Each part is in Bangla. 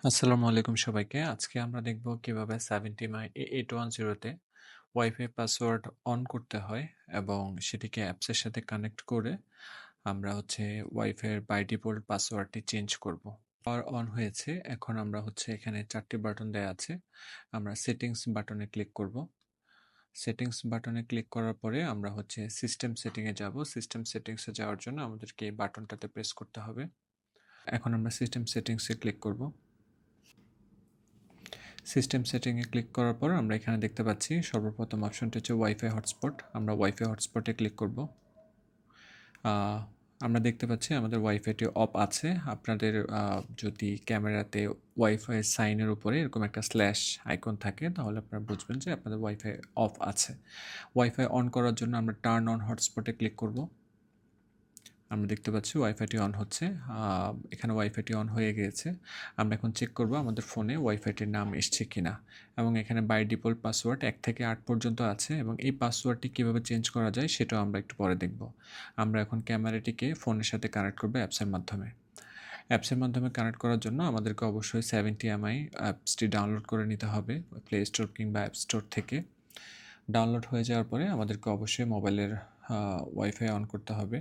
আসসালামু আলাইকুম সবাইকে। আজকে আমরা দেখব কিভাবে 70my810 তে ওয়াইফাই পাসওয়ার্ড অন করতে হয় এবং সেটিকে অ্যাপসের সাথে কানেক্ট করে আমরা ওয়াইফাইয়ের বাই ডিফল্ট পাসওয়ার্ডটি চেঞ্জ করব। পাওয়ার অন হয়েছে। এখন আমরা এখানে ৪ টি বাটন দেয়া আছে। আমরা সেটিংস বাটনে ক্লিক করব। সেটিংস বাটনে ক্লিক করার পরে আমরা সিস্টেম সেটিং এ যাব। সিস্টেম সেটিংস এ যাওয়ার জন্য আমাদেরকে এই বাটনটাতে প্রেস করতে হবে। এখন আমরা সিস্টেম সেটিংস এ ক্লিক করব। সিস্টেম সেটিংয়ে ক্লিক করার পর আমরা এখানে দেখতে পাচ্ছি সর্বপ্রথম অপশনটি হচ্ছে ওয়াইফাই হটস্পট। আমরা ওয়াইফাই হটস্পটে ক্লিক করব। আমরা দেখতে পাচ্ছি আমাদের ওয়াইফাইটি অফ আছে। আপনাদের যদি ক্যামেরাতে ওয়াইফাই সাইনের উপরে এরকম একটা স্ল্যাশ আইকন থাকে তাহলে আপনারা বুঝবেন যে আপনাদের ওয়াইফাই অফ আছে। ওয়াইফাই অন করার জন্য আমরা টার্ন অন হটস্পটে ক্লিক করব। আমরা দেখতে পাচ্ছি ওয়াইফাইটি অন হচ্ছে। এখানে ওয়াইফাইটি অন হয়ে গিয়েছে। আমরা এখন চেক করব আমাদের ফোনে ওয়াইফাইটির নাম এসছে কিনা এবং এখানে বাই ডিফল্ট পাসওয়ার্ড ১ থেকে ৮ পর্যন্ত আছে এবং এই পাসওয়ার্ডটি কীভাবে চেঞ্জ করা যায় সেটাও আমরা একটু পরে দেখব। আমরা এখন ক্যামেরাটিকে ফোনের সাথে কানেক্ট করব অ্যাপসের মাধ্যমে। অ্যাপসের মাধ্যমে কানেক্ট করার জন্য আমাদেরকে অবশ্যই 70mi অ্যাপসটি ডাউনলোড করে নিতে হবে প্লে স্টোর কিংবা অ্যাপ স্টোর থেকে। ডাউনলোড হয়ে যাওয়ার পরে আমাদেরকে অবশ্যই মোবাইলের ওয়াইফাই অন করতে হবে।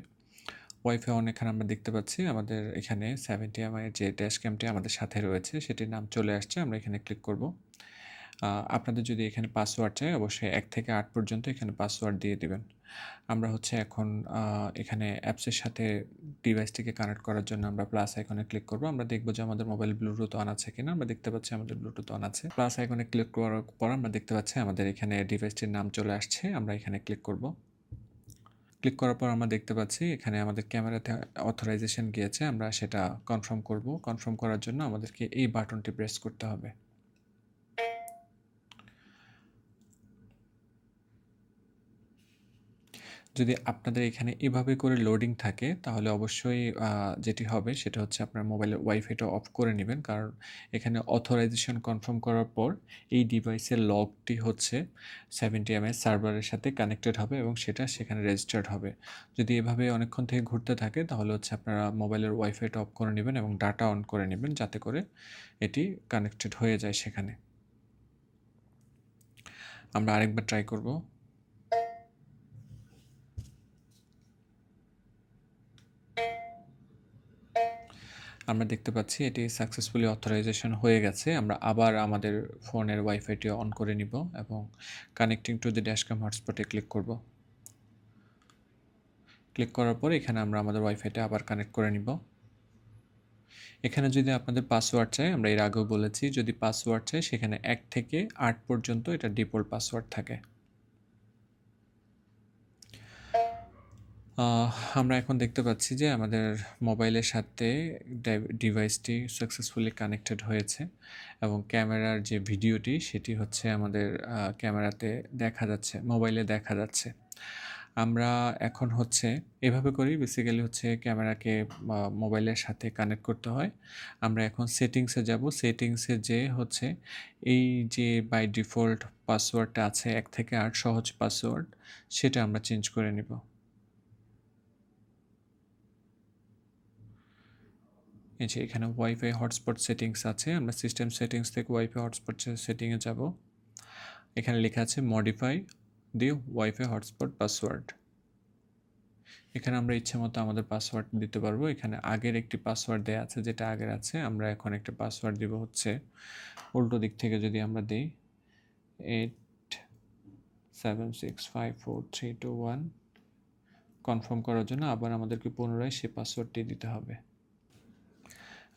ওয়াইফাই অন এখানে আমরা দেখতে পাচ্ছি আমাদের এখানে 70mi এর যে ড্যাশ ক্যামটি আমাদের সাথে রয়েছে সেটির নাম চলে আসছে। আমরা এখানে ক্লিক করব। আপনাদের যদি এখানে পাসওয়ার্ড চাই অবশ্যই ১ থেকে ৮ পর্যন্ত এখানে পাসওয়ার্ড দিয়ে দিবেন। আমরা এখন এখানে অ্যাপসের সাথে ডিভাইসটিকে কানেক্ট করার জন্য আমরা প্লাস আইকনে ক্লিক করব। আমরা দেখব যে আমাদের মোবাইল ব্লুটুথ অন আছে কিনা। আমরা দেখতে পাচ্ছি আমাদের ব্লুটুথ অন আছে। প্লাস আইকনে ক্লিক করার পর আমরা দেখতে পাচ্ছি আমাদের এখানে ডিভাইসটির নাম চলে আসছে। আমরা এখানে ক্লিক করব। ক্লিক করার পর আমরা দেখতে পাচ্ছি এখানে আমাদের ক্যামেরাতে অথরাইজেশন গিয়েছে। আমরা সেটা কনফার্ম করব। কনফার্ম করার জন্য আমাদেরকে এই বাটনটি প্রেস করতে হবে। যদি আপনাদের এখানে এভাবে করে লোডিং থাকে তাহলে অবশ্যই যেটি হবে সেটা হচ্ছে আপনার মোবাইলের ওয়াইফাইটা অফ করে নেবেন। কারণ এখানে অথরাইজেশন কনফার্ম করার পর এই ডিভাইসের লগটি 70mi সার্ভারের সাথে কানেক্টেড হবে এবং সেটা সেখানে রেজিস্টার্ড হবে। যদি এভাবে অনেকক্ষণ থেকে ঘুরতে থাকে তাহলে আপনারা মোবাইলের ওয়াইফাইটা অফ করে নেবেন এবং ডাটা অন করে নেবেন যাতে করে এটি কানেক্টেড হয়ে যায় সেখানে। আমরা আরেকবার ট্রাই করব। আমরা দেখতে পাচ্ছি এটি সাকসেসফুলি অথরাইজেশন হয়ে গেছে। আমরা আবার আমাদের ফোনের ওয়াইফাইটি অন করে নিব এবং কানেক্টিং টু দি ড্যাশক্যাম হটস্পটে ক্লিক করব। ক্লিক করার পর এখানে আমরা আমাদের ওয়াইফাইটা আবার কানেক্ট করে নিব। এখানে যদি আপনাদের পাসওয়ার্ড চাই, আমরা এর আগেও বলেছি যদি পাসওয়ার্ড চাই সেখানে ১ থেকে ৮ পর্যন্ত এটা ডিফল্ট পাসওয়ার্ড থাকে। আমরা এখন দেখতে পাচ্ছি যে আমাদের মোবাইলের সাথে ডিভাইসটি সাকসেসফুলি কানেক্টেড হয়েছে এবং ক্যামেরার যে ভিডিওটি সেটি আমাদের ক্যামেরাতে দেখা যাচ্ছে, মোবাইলে দেখা যাচ্ছে। আমরা এখন এভাবে করেই বেসিক্যালি ক্যামেরাকে মোবাইলের সাথে কানেক্ট করতে হয়। আমরা এখন সেটিংসে যাব। সেটিংসে যেয়ে এই যে বাই ডিফল্ট পাসওয়ার্ডটা আছে ১ থেকে ৮ সহজ পাসওয়ার্ড সেটা আমরা চেঞ্জ করে নিব। এই যে এখানে ওয়াইফাই হটস্পট সেটিংস আছে। আমরা সিস্টেম সেটিংস থেকে ওয়াইফাই হটস্পট সেটিংয়ে যাব। এখানে লেখা আছে মডিফাই দি ওয়াইফাই হটস্পট পাসওয়ার্ড। এখানে আমরা ইচ্ছে মতো আমাদের পাসওয়ার্ড দিতে পারবো। এখানে আগের একটি পাসওয়ার্ড দেওয়া আছে যেটা আগের আছে। আমরা এখন একটা পাসওয়ার্ড দিব উল্টো দিক থেকে যদি আমরা দিই 87654321। কনফার্ম করার জন্য আবার আমাদেরকে পুনরায় সেই পাসওয়ার্ডটি দিতে হবে।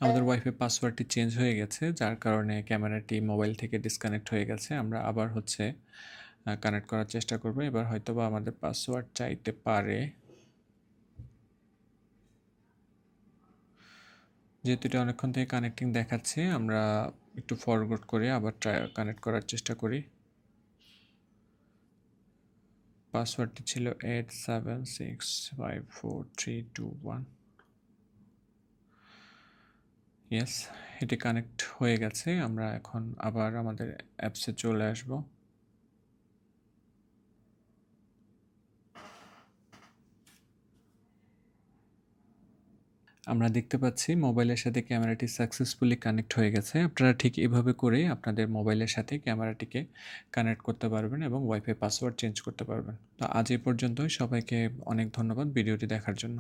আমাদের ওয়াইফাই পাসওয়ার্ডটি চেঞ্জ হয়ে গেছে যার কারণে ক্যামেরাটি মোবাইল থেকে ডিসকানেক্ট হয়ে গেছে। আমরা আবার কানেক্ট করার চেষ্টা করব। এবার হয়তোবা আমাদের পাসওয়ার্ড চাইতে পারে। যেহেতু এটা অনেকক্ষণ থেকে কানেক্টিং দেখাচ্ছে আমরা একটু ফরওয়ার্ড করে আবার কানেক্ট করার চেষ্টা করি। পাসওয়ার্ডটি ছিল 87654321। ইয়েস, এটি কানেক্ট হয়ে গেছে। আমরা এখন আবার আমাদের অ্যাপসে চলে আসব। আমরা দেখতে পাচ্ছি মোবাইলের সাথে ক্যামেরাটি সাকসেসফুলি কানেক্ট হয়ে গেছে। আপনারা ঠিক এভাবে করেই আপনাদের মোবাইলের সাথে ক্যামেরাটিকে কানেক্ট করতে পারবেন এবং ওয়াইফাই পাসওয়ার্ড চেঞ্জ করতে পারবেন। তো আজ এই পর্যন্তই। সবাইকে অনেক ধন্যবাদ ভিডিওটি দেখার জন্য।